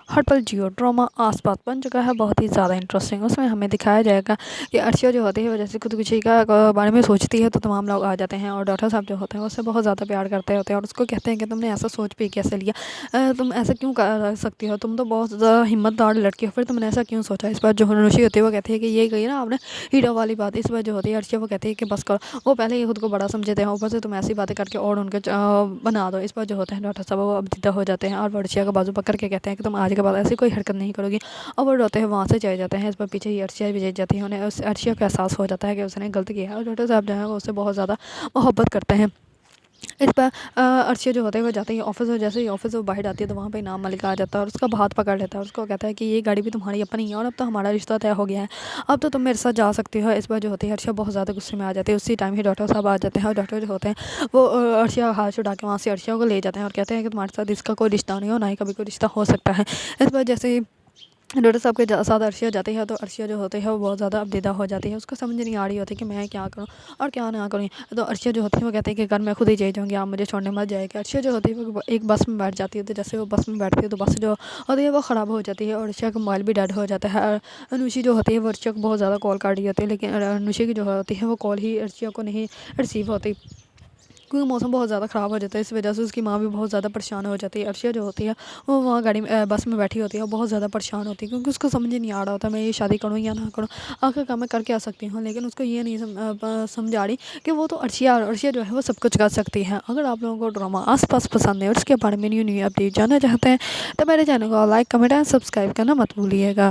हर पल जियो ड्रामा आस-पास बन चुका है बहुत ही ज़्यादा इंटरेस्टिंग। उसमें हमें दिखाया जाएगा कि अर्शिया जो होती है वो जैसे खुदकुशी का बारे में सोचती है तो तमाम लोग आ जाते हैं और डॉक्टर साहब जो होते हैं उससे बहुत ज़्यादा प्यार करते होते हैं और उसको कहते हैं कि तुमने ऐसा सोच भी कैसे लिया, तुम ऐसा क्यों कर सकती हो, तुम तो बहुत ज़्यादा हिम्मतदार लड़की हो, फिर तुमने ऐसा क्यों सोचा। इस पर जो ऋषि होती है वो कहती है कि ये कही ना आपने हीरो वाली बात। इस पर जो होती है अर्शिया वो कहती है कि बस करो, वो पहले ही खुद को बड़ा समझते हैं, ऊपर से तुम ऐसी बातें करके और उनके बना दो। इस पर जो होते हैं डॉक्टर साहब वो अबदिदा हो जाते हैं और वो अर्शिया का बाजू पकड़ के कहते हैं कि तुम आज के बाद ऐसी कोई हरकत नहीं करोगी, और वो रोते हैं वहाँ से चले जाते हैं। इस पर पीछे ही अर्शिया भी जीत जाती है, उन्हें उस अर्शिया को एहसास हो जाता है कि उसने गलत किया है और डॉक्टर साहब जो है वो उससे बहुत ज़्यादा मोहब्बत करते हैं। इस पर अर्शिया जो होता है वो जाते ही ऑफिस, और जैसे ही ऑफिस से वो बाहर आती है तो वहाँ पे इनाम मलिक आ जाता है और उसका हाथ पकड़ लेता है और उसको कहता है कि ये गाड़ी भी तुम्हारी अपनी है और अब तो हमारा रिश्ता तय हो गया है, अब तो तुम मेरे साथ जा सकती हो। इस पर जो होती है अर्शिया बहुत ज़्यादा गुस्से में आ जाती है। उसी टाइम ही डॉक्टर साहब आ जाते हैं और डॉक्टर जो होते हैं वो अर्शिया का हाथ छुड़ा के वहाँ से अर्शिया को ले जाते हैं और कहते हैं कि तुम्हारे साथ इसका कोई रिश्ता नहीं हो, ना ही कभी कोई रिश्ता हो सकता है। इस पर जैसे ही डॉक्टर साहब के साथ अर्शिया जाती है तो अर्शिया जो होती है वो बहुत ज़्यादा अबदीदा हो जाती है। उसको समझ नहीं आ रही होती कि मैं क्या करूँ और क्या ना करूँ। तो अर्शिया जो होती है वो कहती है कि घर मैं खुद ही चली जाऊँगी, आप मुझे छोड़ने मत जाएगा। अर्शिया जो होती है वो एक बस में बैठ जाती है, तो जैसे वो बस में बैठती है तो बस जो होती है वो ख़राब हो जाती है और अर्शिया का मोबाइल भी डेड हो जाता है। और अनुषी जो होती है वो अर्शिया को बहुत ज़्यादा कॉल कर रही होती है, लेकिन अनुषी की जो होती है वो कॉल ही अर्शिया को नहीं रिसीव होती, क्योंकि मौसम बहुत ज़्यादा ख़राब हो जाता है। इस वजह से उसकी माँ भी बहुत ज़्यादा परेशान हो जाती है। अर्शिया जो होती है वो वहाँ गाड़ी में बस में बैठी होती है और बहुत ज़्यादा परेशान होती है, क्योंकि उसको समझ ही नहीं आ रहा होता मैं ये शादी करूँ या ना करूँ, आखिरकार मैं करके आ सकती हूँ। लेकिन उसको ये नहीं समझ आ रही कि वो तो अर्शिया जो है वो सब कुछ कर सकती है। अगर आप लोगों को ड्रामा आस-पास पसंद है और उसके बारे में न्यू न्यू अपडेट जानना चाहते हैं तो मेरे चैनल को लाइक, कमेंट एंड सब्सक्राइब करना मत भूलिएगा।